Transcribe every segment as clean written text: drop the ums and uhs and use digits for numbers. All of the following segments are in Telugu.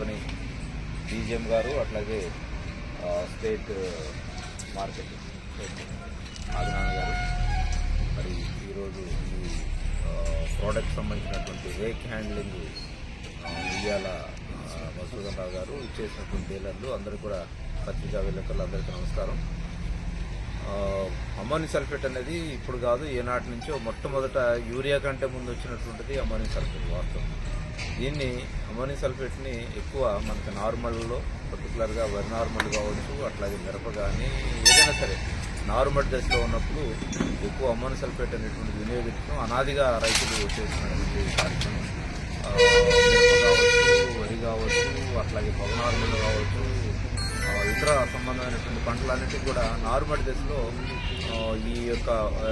కంపెనీ డీజీఎం గారు, అట్లాగే స్టేట్ మార్కెటింగ్ ఆదినారాయణ గారు, మరి ఈరోజు ఈ ప్రోడక్ట్ సంబంధించినటువంటి రేక్ హ్యాండ్లింగ్ ఇయ్యాల మధుసూదన్ రావు గారు ఇచ్చేసినటువంటి డీలర్లు అందరూ కూడా పత్రికా విలేకరులు అందరికీ నమస్కారం. అమ్మోనియం సల్ఫేట్ అనేది ఇప్పుడు కాదు, ఏనాటి నుంచో మొట్టమొదట యూరియా కంటే ముందు వచ్చినటువంటిది అమ్మోనియం సల్ఫేట్. వాస్తవం దీన్ని అమ్మోనియం సల్ఫేట్ని ఎక్కువ మనకి నార్మల్లో, పర్టికులర్గా వరి నార్మల్ కావచ్చు, అట్లాగే మిరప కానీ ఏదైనా సరే నార్మల్ దశలో ఉన్నప్పుడు ఎక్కువ అమ్మోనియం సల్ఫేట్ అనేటువంటి వినియోగించడం అనాదిగా రైతులు చేస్తున్నటువంటి కార్యక్రమం. మిరప కావచ్చు, వరి కావచ్చు, అట్లాగే పొగ నార్మల్ కావచ్చు, ఇతర సంబంధమైనటువంటి పంటలన్నింటినీ కూడా నార్మల్ దశలో ఈ యొక్క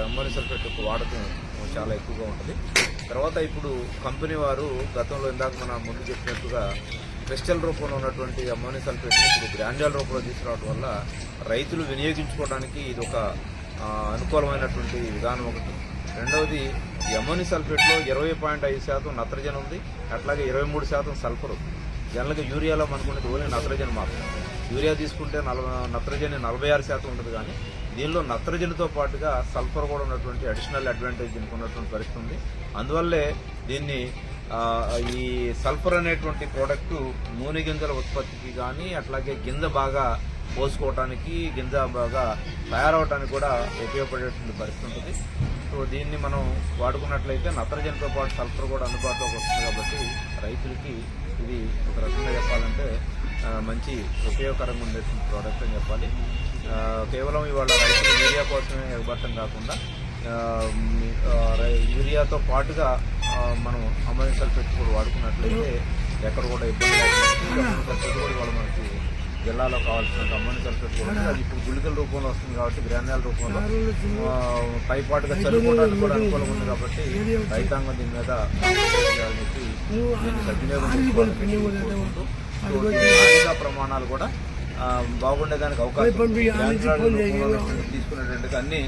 అమ్మోనియం సల్ఫేట్ యొక్క వాడకం చాలా ఎక్కువగా ఉంటుంది. తర్వాత ఇప్పుడు కంపెనీ వారు గతంలో ఇందాక మన ముందు చెప్పినట్టుగా క్రిస్టల్ రూపంలో ఉన్నటువంటి అమ్మోనియం సల్ఫేట్ని ఇప్పుడు గ్రాన్యుల్ రూపంలో తీసుకురావడం వల్ల రైతులు వినియోగించుకోవడానికి ఇది ఒక అనుకూలమైనటువంటి విధానం ఒకటి. రెండవది, ఈ అమ్మోనియం సల్ఫేట్లో 20.5% నత్రజని ఉంది, అట్లాగే 23% సల్ఫర్ ఉంది. జనరల్గా యూరియాలో మనకున్నది ఓన్లీ నత్రజని మాత్రం. యూరియా తీసుకుంటే నత్రజని 46% ఉంటుంది, కానీ దీనిలో నత్రజనితో పాటుగా సల్ఫర్ కూడా ఉన్నటువంటి అడిషనల్ అడ్వాంటేజ్ దీనికి ఉన్నటువంటి పరిస్థితి ఉంది. అందువల్లే దీన్ని ఈ సల్ఫర్ అనేటువంటి ప్రోడక్టు నూనె గింజల ఉత్పత్తికి కానీ, అట్లాగే గింజ బాగా పోసుకోవటానికి, గింజ బాగా తయారవడానికి కూడా ఉపయోగపడేటువంటి పరిస్థితి ఉంటుంది. సో దీన్ని మనం వాడుకున్నట్లయితే నత్రజనితో పాటు సల్ఫర్ కూడా అందుబాటులోకి వస్తుంది. కాబట్టి రైతులకి ఇది ఒక రకంగా చెప్పాలంటే మంచి ఉపయోగకరంగా ఉండేటువంటి ప్రోడక్ట్ అని చెప్పాలి. కేవలం ఇవాళ రైతులు యూరియా కోసమే ఎగబట్టం కాకుండా యూరియాతో పాటుగా మనం అమ్మోనియం సల్ఫేట్ కూడా వాడుకున్నట్లయితే ఎక్కడ కూడా ఇబ్బంది లేకుండా అమ్మోనియం సల్ఫేట్ కూడా ఇవాళ మనకి జిల్లాలో కావాల్సిన అమ్మోనియం సల్ఫేట్ కూడా అది ఇప్పుడు గుళికల రూపంలో వస్తుంది కాబట్టి గ్రాన్యుల్ రూపంలో పైపాటుగా చదువుకోవడానికి కూడా అనుకూలంగా ఉంది. కాబట్టి రైతాంగం దీని మీద చెప్పి దీన్ని సద్వినియోగం చేసుకోవాలని ప్రమాణాలు కూడా బాగుండేదానికి అవకాశం తీసుకునేటువంటి అన్ని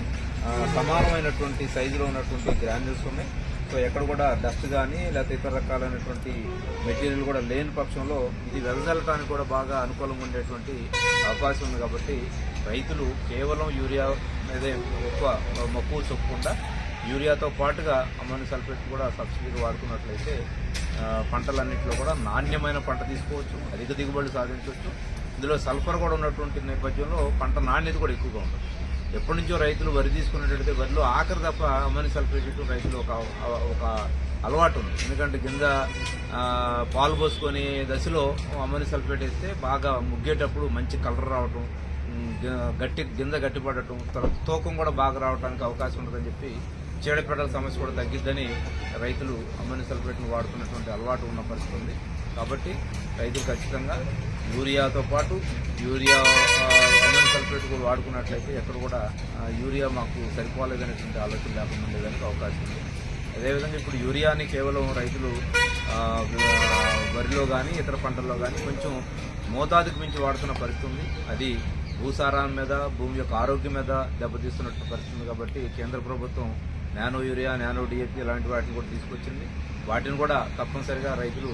సమానమైనటువంటి సైజులో ఉన్నటువంటి గ్రాన్యుల్స్ ఉన్నాయి. సో ఎక్కడ కూడా డస్ట్ కానీ లేకపోతే ఇతర రకాలైనటువంటి మెటీరియల్ కూడా లేని పక్షంలో ఇది వెదజల్లటానికి కూడా బాగా అనుకూలంగా ఉండేటువంటి అవకాశం ఉంది. కాబట్టి రైతులు కేవలం యూరియా మీదే ఎక్కువ మక్కువ చూపకుండా యూరియాతో పాటుగా అమ్మోనియం సల్ఫేట్ కూడా సబ్సిడీగా వాడుకున్నట్లయితే పంటలన్నింటిలో కూడా నాణ్యమైన పంట తీసుకోవచ్చు, అధిక దిగుబడి సాధించవచ్చు. ఇందులో సల్ఫర్ కూడా ఉన్నటువంటి నేపథ్యంలో పంట నాణ్యత కూడా ఎక్కువగా ఉంటుంది. ఎప్పటి నుంచో రైతులు వరి తీసుకున్నట్లయితే వరిలో ఆఖరి తప్ప అమ్మోనియం సల్ఫేట్ రైతులు ఒక అలవాటు ఉంది. ఎందుకంటే గింజ పాలు పోసుకొని దశలో అమ్మోనియం సల్ఫేట్ వేస్తే బాగా ముగ్గేటప్పుడు మంచి కలర్ రావటం, గింజ గట్టిపడటం, తర్వాత తూకం కూడా బాగా రావడానికి అవకాశం ఉంటుందని చెప్పి చీడపీడల సమస్య కూడా తగ్గిద్దని రైతులు అమ్మోనియం సల్ఫేట్ను వాడుతున్నటువంటి అలవాటు ఉన్న పరిస్థితి ఉంది. కాబట్టి రైతులు ఖచ్చితంగా యూరియాతో పాటు అమ్మోనియం సల్ఫేట్ కూడా వాడుకున్నట్లయితే ఎక్కడ కూడా యూరియా మాకు సరిపోలేదనేటువంటి ఆలోచన లేకుండా ఉండేదానికి అవకాశం ఉంది. అదేవిధంగా ఇప్పుడు యూరియాని కేవలం రైతులు వరిలో కానీ ఇతర పంటల్లో కానీ కొంచెం మోతాదుకు మించి వాడుతున్న పరిస్థితి ఉంది. అది భూసారం మీద, భూమి యొక్క ఆరోగ్యం మీద దెబ్బతీస్తున్నట్టు పరిస్థితుంది. కాబట్టి కేంద్ర ప్రభుత్వం నానో యూరియా, నానో డిఏపి ఇలాంటి వాటిని కూడా తీసుకొచ్చింది. వాటిని కూడా తప్పనిసరిగా రైతులు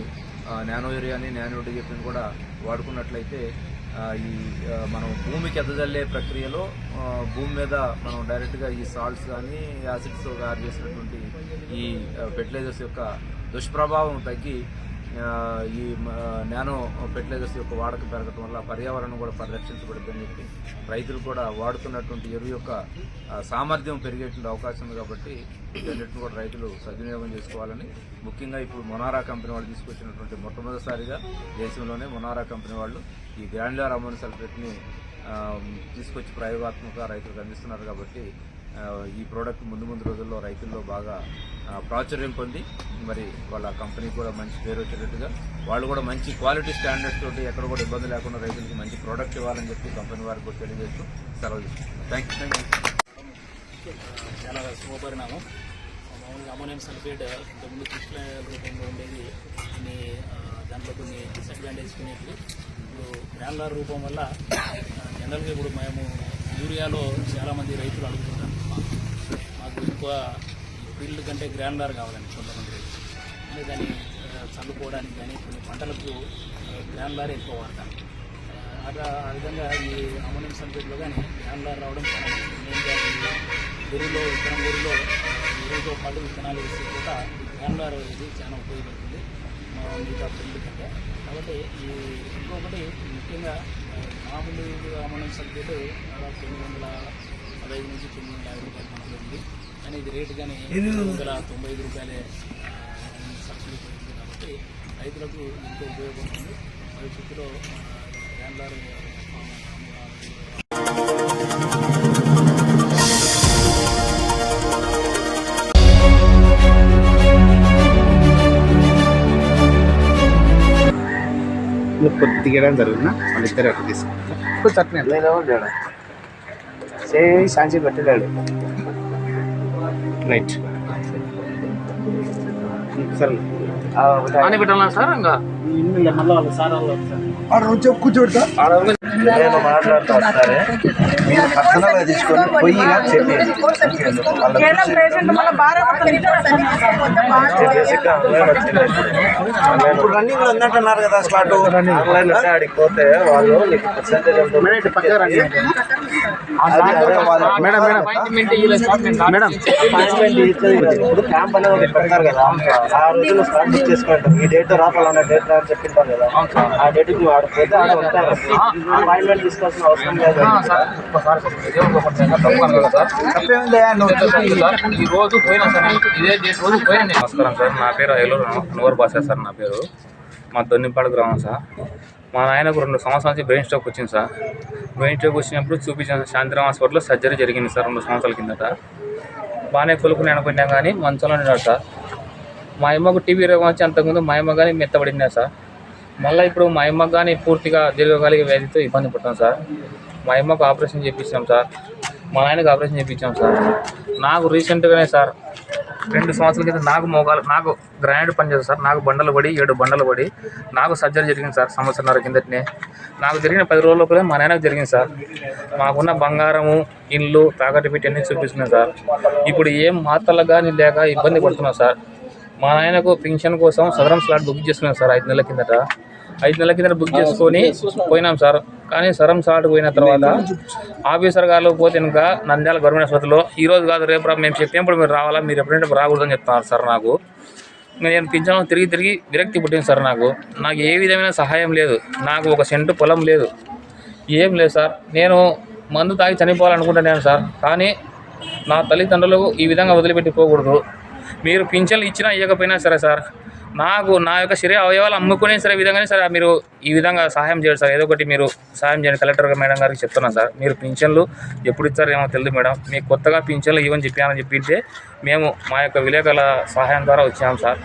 నానో యూరియాని, నానో డిఏపిని కూడా వాడుకున్నట్లయితే ఈ మనం భూమికి ఎదజల్లే ప్రక్రియలో భూమి మీద మనం డైరెక్ట్గా ఈ సాల్ట్స్ కానీ యాసిడ్స్ తయారు చేసినటువంటి ఈ ఫెర్టిలైజర్స్ యొక్క దుష్ప్రభావం తగ్గి ఈ నానో ఫెర్టిలైజర్స్ యొక్క వాడకం పెరగడం వల్ల పర్యావరణం కూడా పరిరక్షించబడుతుందని చెప్పి రైతులు కూడా వాడుతున్నటువంటి ఎరువు యొక్క సామర్థ్యం పెరిగేటువంటి అవకాశం ఉంది. కాబట్టి వీటన్నిటిని కూడా రైతులు సద్వినియోగం చేసుకోవాలని, ముఖ్యంగా ఇప్పుడు మొనారా కంపెనీ వాళ్ళు తీసుకొచ్చినటువంటి మొట్టమొదటిసారిగా దేశంలోనే మొనారా కంపెనీ వాళ్ళు ఈ గ్రాన్యులర్ అమ్మోనియం సల్ఫేట్ని తీసుకొచ్చి ప్రయోగాత్మకంగా రైతులకు అందిస్తున్నారు. కాబట్టి ఈ ప్రోడక్ట్ ముందు రోజుల్లో రైతుల్లో బాగా ప్రాచుర్యం పొంది మరి వాళ్ళ కంపెనీ కూడా మంచి పేరు వచ్చేటట్టుగా వాళ్ళు కూడా మంచి క్వాలిటీ స్టాండర్డ్స్ తోటి ఎక్కడ కూడా ఇబ్బంది లేకుండా రైతులకి మంచి ప్రోడక్ట్ ఇవ్వాలని చెప్పి కంపెనీ వారికి కూడా తెలియజేస్తూ సెలవు తీసుకుంటాం. Thank you. చాలా శుభపరిణామం. మామూలుగా అమ్మోనియం సల్ఫేట్ ఇంతకుముందు క్రిస్టల్ రూపంలో ఉండేది, దాంట్లో కొన్ని డిసడ్వాంటేజ్ ఉండేవి. ఇప్పుడు గ్రాన్యులర్ రూపం వల్ల జనరల్గా ఇప్పుడు మేము యూరియాలో చాలామంది రైతులు అడుగుతుంటారు, మాకు ఎక్కువ ఫీల్డ్ కంటే గ్రాన్యులర్ కావాలని కొంతమంది రైతులు. అంటే దాని చల్లుకోవడానికి కానీ కొన్ని పంటలకు గ్రానులార్ ఎక్కువ వాడతాం. ఆ విధంగా ఈ అమోనియం సల్ఫేట్లో కానీ గ్రానులార్ రావడం చాలా మెయిన్గా ఎరువులో విత్తనం ఎరువులో ఎరువుతో పాటు విత్తనాలు వేసే కూడా గ్రానులార్ ఇది చాలా ఉపయోగపడుతుంది మిగతా పురుగుల కంటే. కాబట్టి ఈ ఇంకొకటి ముఖ్యంగా మామూలు అమోనియం సల్ఫేట్ దాదాపు 915 నుంచి 950 రూపాయల మధ్యలో ఉంది. కానీ ఇది రేటు కానీ 995 రూపాయలే సబ్సిడీ పడుతుంది. కాబట్టి రైతులకు ఎంతో ఉపయోగపడుతుంది. భవిష్యత్తులో గ్రానులార్ కొద్దిగా జరుగుతున్నా వాళ్ళిద్దరు అట్లా తీసుకుంటారు చట్నీ సాంచి పెట్టలేడు రైట్ సరే పెట్టాలా సార్ ఇంకా మళ్ళీ వాళ్ళ సార్ వాళ్ళు కూర్చోబెడతా నేను మాట్లాడుతూ వస్తారే మీరు పర్సనల్గా తీసుకొని పొయ్యిగా చెప్పేది ఇప్పుడు రన్నింగ్ లో ఉందంటున్నారు కదా స్లాట్ ఆన్లైన్ అంటే ఆడికి పోతే వాళ్ళు నీకు పర్సెంటేజ్ ఇప్పుడు క్యాంప్ అనేది ఒకటి పెడతారు కదా ఆ రోజులు స్టార్ట్ బుక్ చేసుకుంటారు ఈ డేట్ రావాలన్న డేట్ అని చెప్పింటారు కదా ఆ డేట్కి వాడిపోతే ఆడ ఉంటారు అపాయింట్మెంట్ తీసుకోవాల్సిన అవసరం లేదు. నమస్కారం సార్, నా పేరు ఏలూరు అనువర్ భాష సార్. నా పేరు మా దొన్నిపాడు గ్రామం సార్. మా నాయనకు 2 సంవత్సరాల నుంచి బ్రెయిన్ స్ట్రోక్ వచ్చింది సార్. బ్రెయిన్ స్ట్రోక్ వచ్చినప్పుడు చూపించాను శాంతిరామ్ హాస్పిటల్లో సర్జరీ జరిగింది సార్ 2 సంవత్సరాల కిందట. బాగానే కొలుకుని అనుకున్నాం కానీ మంచంలో ఉన్నాడు సార్. మా అమ్మకు టీబీ రోగం వచ్చి అంతకుముందు మా అమ్మ కానీ మెత్తబడింది సార్. మళ్ళీ ఇప్పుడు మా అమ్మకు కానీ పూర్తిగా దీర్ఘకాలిక వ్యాధితో ఇబ్బంది పడతాం సార్. మా అమ్మకు ఆపరేషన్ చేయించాం సార్, మా నాయనకు ఆపరేషన్ చేయించాం సార్. నాకు రీసెంట్గానే సార్ 2 సంవత్సరాల కింద నాకు గ్రానైట్ పనిచేస్తుంది సార్. నాకు బండలు పడి 7 బండలు పడి నాకు సర్జరీ జరిగింది సార్ సంవత్సరాల కిందటనే. నాకు జరిగిన 10 రోజుల లోపలే మా నాయనకు జరిగింది సార్. మాకున్న బంగారము ఇల్లు తాకట్టు పెట్టి అన్నీ చూపిస్తున్నాం సార్. ఇప్పుడు ఏం మాత్రలకు కానీ లేక ఇబ్బంది పడుతున్నాం సార్. మా నాయనకు పెన్షన్ కోసం సదరం స్లాట్ బుక్ చేసుకున్నాం సార్ 5 నెలల కిందట. 5 నెలల కిందట బుక్ చేసుకొని పోయినాం సార్. కానీ సదరం స్లాట్ పోయిన తర్వాత ఆఫీసర్ గారు పోతే ఇంకా నంద్యాల గవర్నమెంట్ ఆసుపత్రిలో ఈరోజు కాదు రేపు మేము చెప్పినప్పుడు మీరు రావాలా, మీరు ఎప్పుడంటే రాకూడదని చెప్తున్నారు సార్. నాకు నేను పింఛను తిరిగి విరక్తి పుట్టింది సార్. నాకు ఏ విధమైన సహాయం లేదు. నాకు 1 సెంటు పొలం లేదు, ఏం లేదు సార్. నేను మందు తాగి చనిపోవాలనుకుంటున్నాను సార్. కానీ నా తల్లిదండ్రులు ఈ విధంగా వదిలిపెట్టి పోకూడదు. మీరు పింఛన్లు ఇచ్చినా ఇవ్వకపోయినా సరే సార్, నాకు నా యొక్క శరీర అవయవాలు అమ్ముకునే సరే విధంగానే సరే మీరు ఈ విధంగా సహాయం చేయండి సార్. ఏదో ఒకటి మీరు సహాయం చేయండి. కలెక్టర్ మేడం గారికి చెప్తున్నాను సార్. మీరు పింఛన్లు ఎప్పుడు ఇచ్చారో ఏమో తెలియదు మేడం. మీకు కొత్తగా పింఛన్లు ఇవ్వని చెప్పామని చెప్పింటే మేము మా యొక్క విలేకరుల సహాయం ద్వారా వచ్చాము సార్.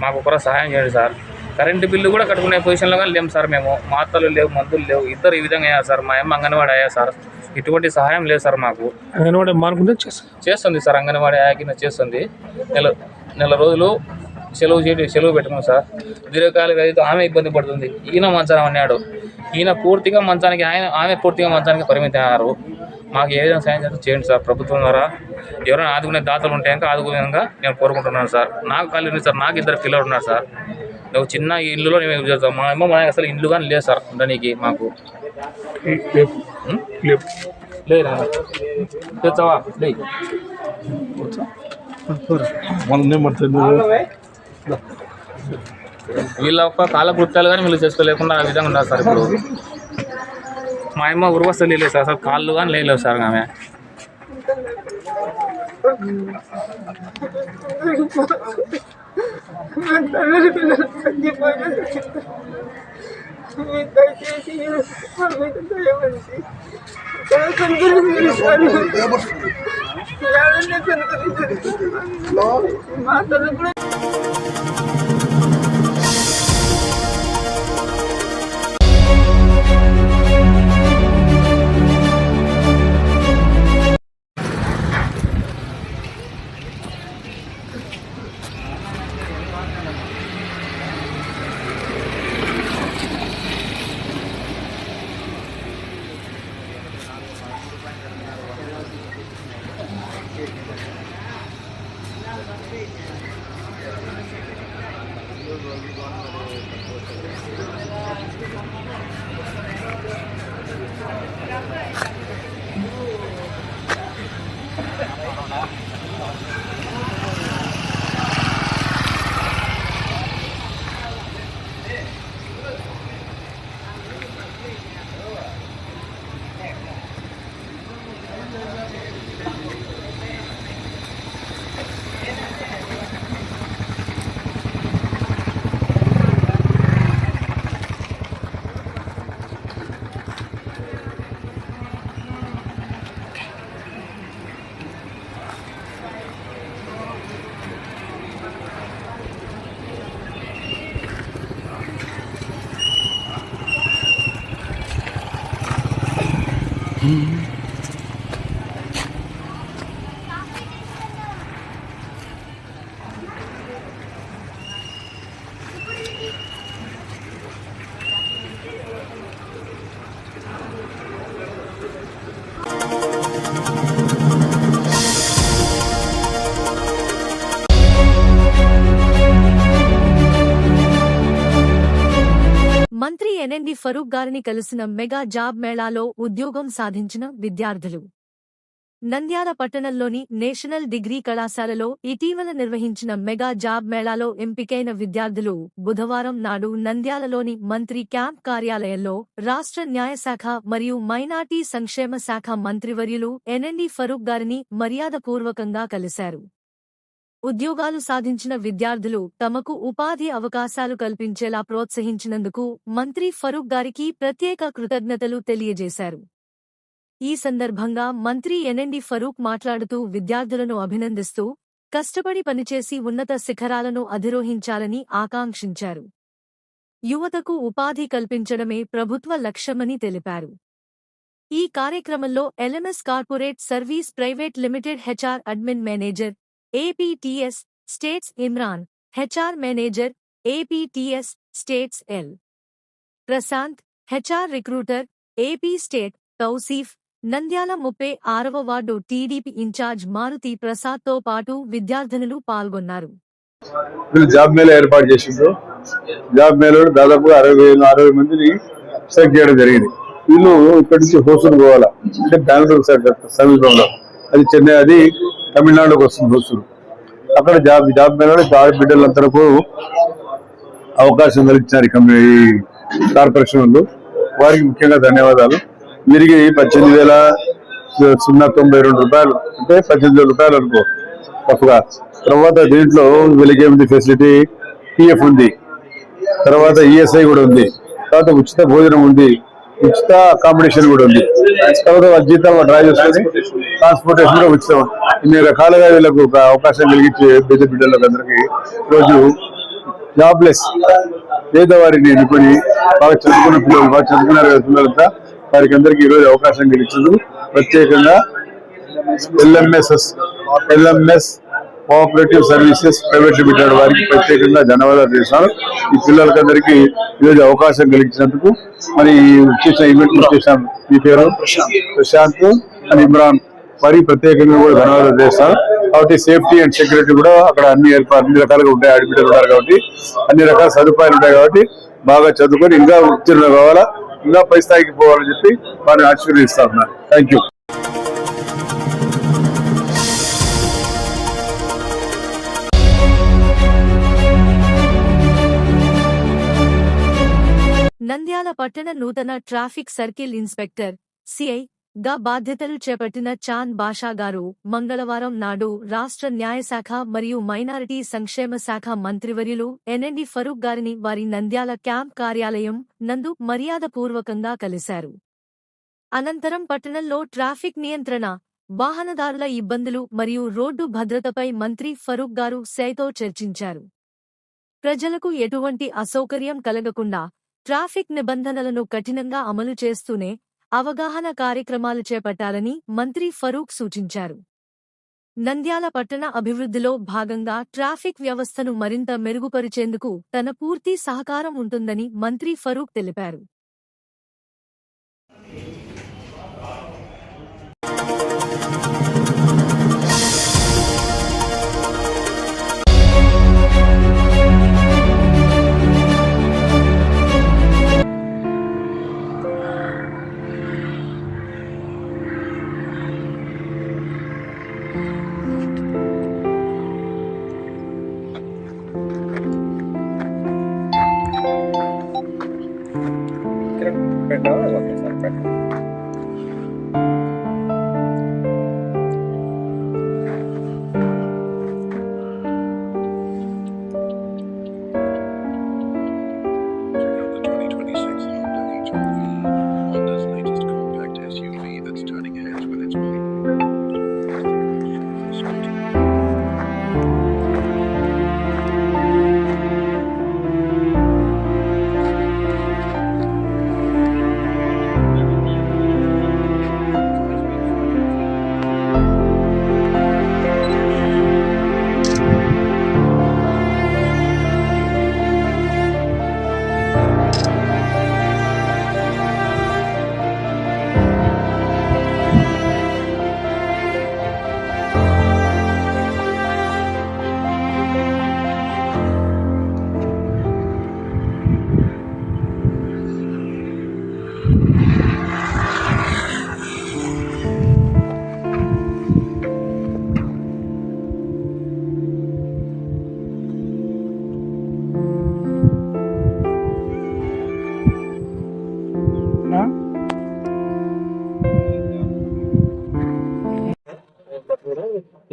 మాకు ఒకరు సహాయం చేయండి సార్. కరెంటు బిల్లు కూడా కట్టుకునే పొజిషన్లో కానీ లేము సార్. మేము మాత్రలు లేవు, మందులు లేవు. ఇద్దరు ఈ విధంగా అయ్యారు సార్. మా అమ్మ అంగన్వాడీ అయ్యా సార్. ఇటువంటి సహాయం లేదు సార్ మాకు. అంగన్వాడీ మానుకుంటే చేస్తుంది సార్. అంగన్వాడీ ఆకిన చేస్తుంది. నెల రోజులు సెలవు పెట్టుకున్నాం సార్. దీర్ఘకాలిక వ్యాధితో ఆమె ఇబ్బంది పడుతుంది. ఈయన మంచాన్ని అన్నాడు. ఈయన పూర్తిగా మంచానికి ఆమె పూర్తిగా మంచానికి పరిమితి అయ్యారు. మాకు ఏ విధంగా సాయం చేయండి సార్. ప్రభుత్వం ద్వారా ఎవరైనా ఆదుకునే దాతలు ఉంటే ఇంకా ఆదుకునేందుకు నేను కోరుకుంటున్నాను సార్. నాకు ఖాళీ ఉంది సార్. నాకు 2 పిల్లలు ఉన్నారు సార్. ఒక చిన్న ఇల్లులో మేము చేస్తాం. మా అమ్మ అసలు ఇల్లు కానీ లేదు సార్ ఉండడానికి. మాకు లేదు తెచ్చావా వీళ్ళ ఒక్క కాల కృత్యాలు కానీ వీళ్ళు చేసుకోలేకుండా ఆ విధంగా ఉన్నారు సార్. ఇప్పుడు మా అమ్మ ఉర్వస్తలు లేదు సార్. అసలు కాళ్ళు కానీ లేవు సార్. ఆమె మంత్రి ఎన్ఎండి ఫరూక్ గారిని కలిసిన మెగా జాబ్ మేళాలో ఉద్యోగం సాధించిన విద్యార్థులు. నంద్యాల పట్టణంలోని నేషనల్ డిగ్రీ కళాశాలలో ఇటీవల నిర్వహించిన మెగా జాబ్ మేళాలో ఎంపికైన విద్యార్థులు బుధవారం నాడు నంద్యాలలోని మంత్రి క్యాంప్ కార్యాలయంలో రాష్ట్ర న్యాయశాఖ మరియు మైనార్టీ సంక్షేమ శాఖ మంత్రివర్యులు ఎన్ఎండి ఫరూక్ గారిని మర్యాదపూర్వకంగా కలిశారు. ఉద్యోగాలు సాధించిన విద్యార్థులు తమకు ఉపాధి అవకాశాలు కల్పించేలా ప్రోత్సహించినందుకు మంత్రి ఫరూక్ గారికి ప్రత్యేక కృతజ్ఞతలు తెలియజేశారు. ఈ సందర్భంగా మంత్రి ఎన్ఎండి ఫరూక్ మాట్లాడుతూ విద్యార్థులను అభినందిస్తూ కష్టపడి పనిచేసి ఉన్నత శిఖరాలను అధిరోహించాలని ఆకాంక్షించారు. యువతకు ఉపాధి కల్పించడమే ప్రభుత్వ లక్ష్యమని తెలిపారు. ఈ కార్యక్రమంలో LMS corporate service private limited HR admin manager APTS states Imran, HR manager APTS states L. Prashant, HR recruiter AP state Tauseef, Nandyal 36వ వార్డు టీడీపీ ఇన్ఛార్జ్ మారుతి ప్రసాద్తో పాటు విద్యార్థినులు పాల్గొన్నారు. జాబ్ మేళా ఏర్పాటు చేసిండ్రు. జాబ్ మేళలో దాదాపుగా 60 మందిని సెలెక్ట్ చేయడం జరిగింది. వీళ్ళు ఇక్కడి నుంచి హోసూరు పోవాలా, అంటే బెంగళూరు సమీపంలో, అది చెన్నై, అది తమిళనాడులోకి వస్తుంది హోసూరు. అక్కడ జాబ్ మేళలో బిడ్డలందరికీ అవకాశం కలిగించారు ఈ కార్పొరేషన్ వాళ్ళు. వారికి ముఖ్యంగా ధన్యవాదాలు. వీరికి 18,092 రూపాయలు, అంటే 18,000 రూపాయలు అనుకో తప్పుగా. తర్వాత దీంట్లో వీళ్ళకి ఏముంది ఫెసిలిటీ, పిఎఫ్ ఉంది, తర్వాత ఈఎస్ఐ కూడా ఉంది, తర్వాత ఉచిత భోజనం ఉంది, ఉచిత అకామిడేషన్ కూడా ఉంది, తర్వాత వాళ్ళ జీతం డ్రా చేసుకొని ట్రాన్స్పోర్టేషన్ కూడా ఉచితం. ఇన్ని రకాలుగా వీళ్ళకు ఒక అవకాశం కలిగించే బిడ్డలకు అందరికీ రోజు జాబ్లెస్ పేదవారిని ఎన్నుకొని బాగా చదువుకున్న పిల్లలు, బాగా చదువుకున్నారు కదా పిల్లలంతా, వారికి అందరికీ ఈరోజు అవకాశం కలిగించారు. ప్రత్యేకంగా LMS cooperative services private limited వారికి ప్రత్యేకంగా ధన్యవాదాలు చేశాను. ఈ పిల్లలకందరికీ ఈరోజు అవకాశం కలిగించినందుకు. మరి చేసిన ఈవెంట్ చేశాం. మీ పేరు ప్రశాంత్ అండ్ ఇమ్రాన్, వారికి ప్రత్యేకంగా కూడా ధన్యవాదాలు చేస్తాను. కాబట్టి సేఫ్టీ అండ్ సెక్యూరిటీ కూడా అక్కడ అన్ని రకాలుగా ఉంటాయి. ఆడబిడ్డలు ఉన్నారు కాబట్టి అన్ని రకాల సదుపాయాలు ఉంటాయి. కాబట్టి బాగా చదువుకొని ఇంకా ఉత్తీర్ణులు కావాలా, ఇంకా పై స్థాయికి పోవాలని చెప్పి వారిని ఆశీర్వదిస్తా ఉన్నారు. Thank you. నంద్యాల పట్టణ నూతన ట్రాఫిక్ సర్కిల్ ఇన్స్పెక్టర్ సిఐ గా బాధ్యతలు చేపట్టిన చాంద్ బాషా గారు మంగళవారం నాడు రాష్ట్ర న్యాయశాఖ మరియు మైనారిటీ సంక్షేమ శాఖ మంత్రివర్యులు ఎన్ఎండి ఫరూక్ గారిని వారి నంద్యాల క్యాంప్ కార్యాలయం నందు మర్యాదపూర్వకంగా కలిశారు. అనంతరం పట్టణంలో ట్రాఫిక్ నియంత్రణ, వాహనదారుల ఇబ్బందులు మరియు రోడ్డు భద్రతపై మంత్రి ఫరూక్ గారు సైతో చర్చించారు. ప్రజలకు ఎటువంటి అసౌకర్యం కలగకుండా ట్రాఫిక్ నిబంధనలను కఠినంగా అమలు చేస్తూనే అవగాహన కార్యక్రమాలు చేపట్టాలని మంత్రి ఫరూక్ సూచించారు. నంద్యాల పట్టణ అభివృద్ధిలో భాగంగా ట్రాఫిక్ వ్యవస్థను మరింత మెరుగుపరిచేందుకు తన పూర్తి సహకారం ఉంటుందని మంత్రి ఫరూక్ తెలిపారు. ఓకే సార్ పెట్టండి. Check out the 2026 Honda HR-V, Honda's latest compact SUV that's turning heads with its mighty.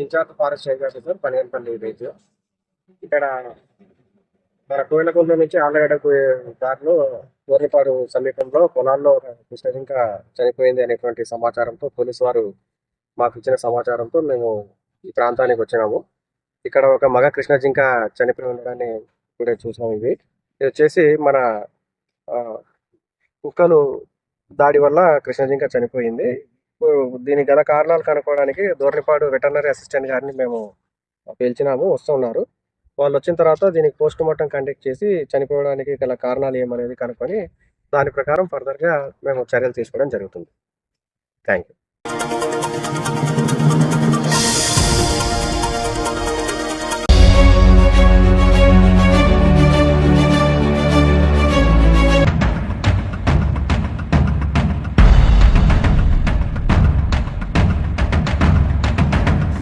Incharge forest officer Paniyanpalli village. ఇక్కడ మన కోయిలకొండ నుంచి ఆళ్ళగడ్డకు దారిలో గోర్లపాడు సమీపంలో పొలాల్లో కృష్ణజింక చనిపోయింది అనేటువంటి సమాచారంతో పోలీసు వారు మాకు ఇచ్చిన సమాచారంతో మేము ఈ ప్రాంతానికి వచ్చినాము. ఇక్కడ ఒక మగ కృష్ణజింక చనిపోయి ఉండడాన్ని కూడా చూసాము. ఇది వచ్చేసి మన కుక్కలు దాడి వల్ల కృష్ణజింక చనిపోయింది. దీనికి గల కారణాలు కనుక్కోవడానికి దోర్నిపాడు వెటర్నరీ అసిస్టెంట్ గారిని మేము పిలిచినాము, వస్తున్నారు. వాళ్ళు వచ్చిన తర్వాత దీనికి పోస్ట్ మార్టం కండక్ట్ చేసి చనిపోవడానికి గల కారణాలు ఏమనేది కనుక్కొని దాని ప్రకారం ఫర్దర్గా మేము చర్యలు తీసుకోవడం జరుగుతుంది. Thank you.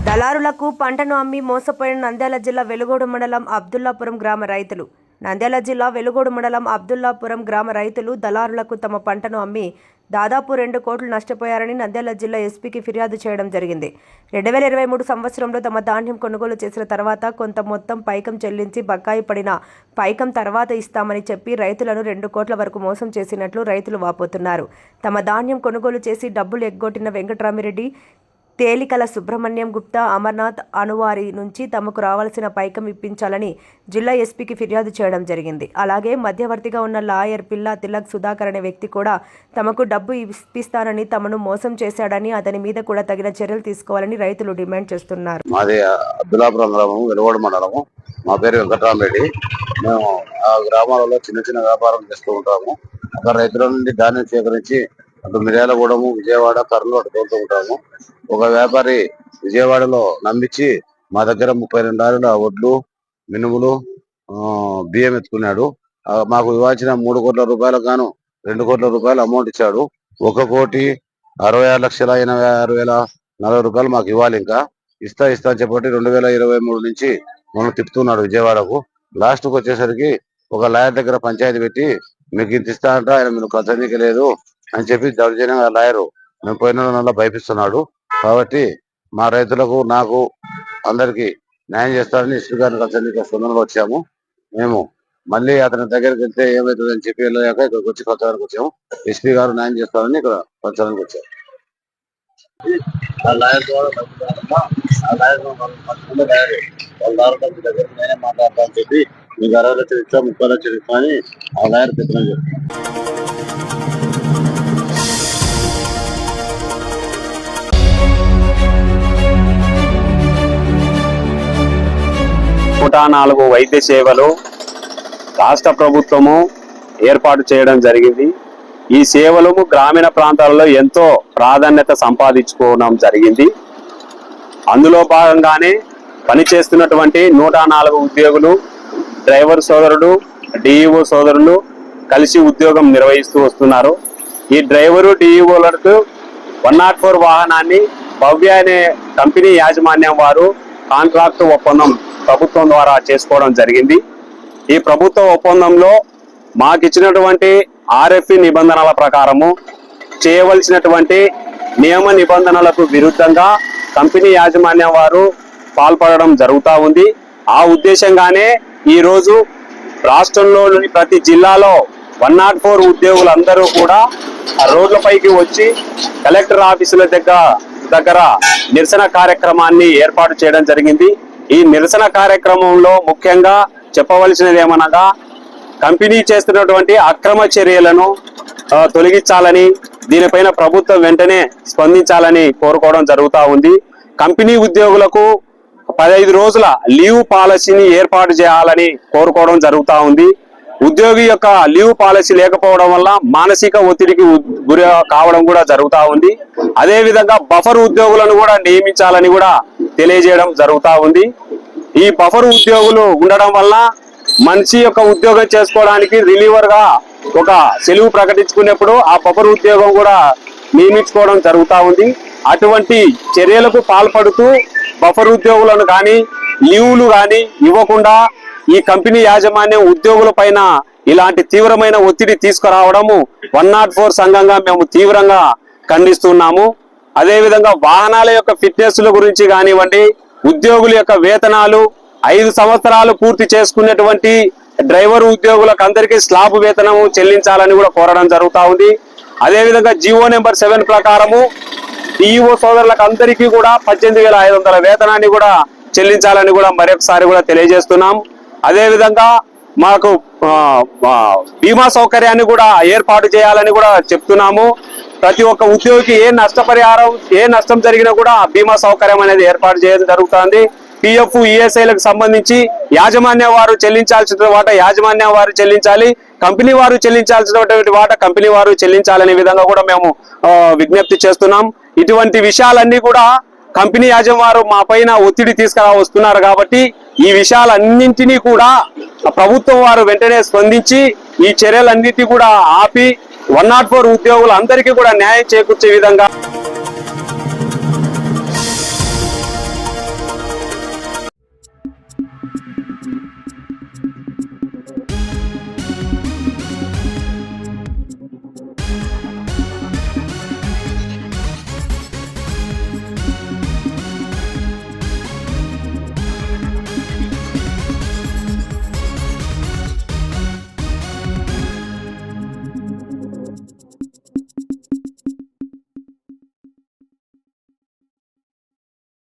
దళారులకు పంటను అమ్మి మోసపోయిన నంద్యాల జిల్లా వెలుగోడు మండలం అబ్దుల్లాపురం గ్రామ రైతులు. నంద్యాల జిల్లా వెలుగోడు మండలం అబ్దుల్లాపురం గ్రామ రైతులు దళారులకు తమ పంటను అమ్మి దాదాపు 2 కోట్లు నష్టపోయారని నంద్యాల జిల్లా ఎస్పీకి ఫిర్యాదు చేయడం జరిగింది. 2023 సంవత్సరంలో తమ ధాన్యం కొనుగోలు చేసిన తర్వాత కొంత మొత్తం పైకం చెల్లించి బకాయి పడిన పైకం తర్వాత ఇస్తామని చెప్పి రైతులను 2 కోట్ల వరకు మోసం చేసినట్లు రైతులు వాపోతున్నారు. తమ ధాన్యం కొనుగోలు చేసి డబ్బులు ఎగ్గొట్టిన వెంకటరామిరెడ్డి, తేలికల సుబ్రహ్మణ్యం గుప్తా, అమర్నాథ్ అనువారి నుంచి తమకు రావాల్సిన పైకం ఇప్పించాలని జిల్లా ఎస్పీకి ఫిర్యాదు చేయడం జరిగింది. అలాగే మధ్యవర్తిగా ఉన్న లాయర్ పిల్లా తిలక్ సుధాకర్ అనే వ్యక్తి కూడా తమకు డబ్బు ఇప్పిస్తానని తమను మోసం చేశాడని అతని మీద కూడా తగిన చర్యలు తీసుకోవాలని రైతులు డిమాండ్ చేస్తున్నారు. మాది అబ్దుల్లాపురం గ్రామం, వెలుగోడు మండలము. మా పేరు వెంకటరామిరెడ్డి. మేము ఆ గ్రామాలలో చిన్న చిన్న వ్యాపారం చేస్తూ ఉంటాము. ఒక రైతుల నుండి ధాన్యం సేకరించి అటు మిర్యాలగూడెము, విజయవాడ, కర్నూలు అటు తోలుతూ ఉంటాము. ఒక వ్యాపారి విజయవాడలో నమ్మించి మా దగ్గర 32 లారీల వడ్లు, మినుములు, బియ్యం ఎత్తుకున్నాడు. మాకు ఇవ్వాల్సిన 3 కోట్ల రూపాయలకు గాను 2 కోట్ల రూపాయలు అమౌంట్ ఇచ్చాడు. 1,86,86,40 రూపాయలు మాకు ఇవ్వాలి. ఇంకా ఇస్తా అని చెప్పి 2023 నుంచి మనం తిప్పుతున్నాడు విజయవాడకు. లాస్ట్కి వచ్చేసరికి ఒక లాయర్ దగ్గర పంచాయతీ పెట్టి మీకు ఇంత ఇస్తా అంట, ఆయన మీకు కథనీకి లేదు అని చెప్పి దౌర్జన్యంగా లాయరు మేము పోయిన నెల భయపిస్తున్నాడు. కాబట్టి మా రైతులకు, నాకు, అందరికి న్యాయం చేస్తారని ఎస్పీ గారిని కలిసి స్పందనలో వచ్చాము. మేము మళ్ళీ అతని దగ్గరికి వెళ్తే ఏమవుతుంది అని చెప్పి వెళ్ళాక ఇక్కడికి వచ్చి పంచడానికి వచ్చాము. ఎస్పీ గారు న్యాయం చేస్తారని ఇక్కడ పంచడానికి వచ్చాము. ఆ లాయర్ వాళ్ళ దగ్గర నేనే మాట్లాడతా అని చెప్పి మీకు 60 లక్షలు ఇస్తా, 30 లక్షలు ఇస్తా అని ఆ లాయర్ పెద్దగా చెప్తాను. నూట 4 వైద్య సేవలు రాష్ట్ర ప్రభుత్వము ఏర్పాటు చేయడం జరిగింది. ఈ సేవలు గ్రామీణ ప్రాంతాలలో ఎంతో ప్రాధాన్యత సంపాదించుకోవడం జరిగింది. అందులో భాగంగానే పనిచేస్తున్నటువంటి 104 ఉద్యోగులు, డ్రైవర్ సోదరుడు, డిఈఓ సోదరులు కలిసి ఉద్యోగం నిర్వహిస్తూ వస్తున్నారు. ఈ డ్రైవరు, డిఈఓలకు 104 వాహనాన్ని భవ్య అనే కంపెనీ యాజమాన్యం వారు కాంట్రాక్ట్ ఒప్పందం ప్రభుత్వం ద్వారా చేసుకోవడం జరిగింది. ఈ ప్రభుత్వ ఒప్పందంలో మాకు ఇచ్చినటువంటి RFE నిబంధనల ప్రకారము చేయవలసినటువంటి నియమ నిబంధనలకు విరుద్ధంగా కంపెనీ యాజమాన్యం వారు పాల్పడడం జరుగుతూ ఉంది. ఆ ఉద్దేశంగానే ఈరోజు రాష్ట్రంలోని ప్రతి జిల్లాలో 104 ఉద్యోగులందరూ కూడా రోడ్లపైకి వచ్చి కలెక్టర్ ఆఫీసుల దగ్గర నిరసన కార్యక్రమాన్ని ఏర్పాటు చేయడం జరిగింది. ఈ నిరసన కార్యక్రమంలో ముఖ్యంగా చెప్పవలసినది ఏమనగా కంపెనీ చేస్తున్నటువంటి అక్రమ చర్యలను తొలగించాలని, దీనిపైన ప్రభుత్వం వెంటనే స్పందించాలని కోరుకోవడం జరుగుతూ ఉంది. కంపెనీ ఉద్యోగులకు 15 రోజుల లీవ్ పాలసీని ఏర్పాటు చేయాలని కోరుకోవడం జరుగుతూ ఉంది. ఉద్యోగి యొక్క లీవ్ పాలసీ లేకపోవడం వల్ల మానసిక ఒత్తిడికి గురి కావడం కూడా జరుగుతూ ఉంది. అదే విధంగా బఫర్ ఉద్యోగులను కూడా నియమించాలని కూడా తెలియజేయడం జరుగుతూ ఉంది. ఈ బఫర్ ఉద్యోగులు ఉండడం వల్ల మనిషి యొక్క ఉద్యోగం చేసుకోవడానికి రిలీవర్ గా ఒక సెలవు ప్రకటించుకున్నప్పుడు ఆ బఫర్ ఉద్యోగం కూడా నియమించుకోవడం జరుగుతూ ఉంది. అటువంటి చర్యలకు పాల్పడుతూ బఫర్ ఉద్యోగులను కానీ లీవులు కానీ ఇవ్వకుండా ఈ కంపెనీ యాజమాన్యం ఉద్యోగుల పైన ఇలాంటి తీవ్రమైన ఒత్తిడి తీసుకురావడము 104 సంఘంగా మేము తీవ్రంగా ఖండిస్తున్నాము. అదేవిధంగా వాహనాల యొక్క ఫిట్నెస్ల గురించి కానివ్వండి, ఉద్యోగుల యొక్క వేతనాలు 5 సంవత్సరాలు పూర్తి చేసుకున్నటువంటి డ్రైవర్ ఉద్యోగులకు అందరికీ స్లాబ్ వేతనము చెల్లించాలని కూడా కోరడం జరుగుతూ ఉంది. అదేవిధంగా జీవో నెంబర్ 7 ప్రకారము PEO సోదరులకు అందరికీ కూడా 18,500 వేతనాన్ని కూడా చెల్లించాలని కూడా మరొకసారి కూడా తెలియజేస్తున్నాం. అదేవిధంగా మాకు బీమా సౌకర్యాన్ని కూడా ఏర్పాటు చేయాలని కూడా చెప్తున్నాము. ప్రతి ఒక్క ఉద్యోగికి ఏ నష్టం జరిగినా కూడా బీమా సౌకర్యం అనేది ఏర్పాటు చేయడం జరుగుతుంది. PF ESIలకు సంబంధించి యాజమాన్య వారు చెల్లించాల్సిన వాటా యాజమాన్య వారు చెల్లించాలి, కంపెనీ వారు చెల్లించాల్సినటువంటి వాటా కంపెనీ వారు చెల్లించాలనే విధంగా కూడా మేము విజ్ఞప్తి చేస్తున్నాం. ఇటువంటి విషయాలన్నీ కూడా కంపెనీ యాజమాన్యం మా పైన ఒత్తిడి వస్తున్నారు కాబట్టి ఈ విషయాలన్నింటినీ కూడా ప్రభుత్వం వారు వెంటనే స్పందించి ఈ చర్యలన్నింటినీ కూడా ఆపి 104 ఉద్యోగులందరికీ కూడా న్యాయం చేకూర్చే విధంగా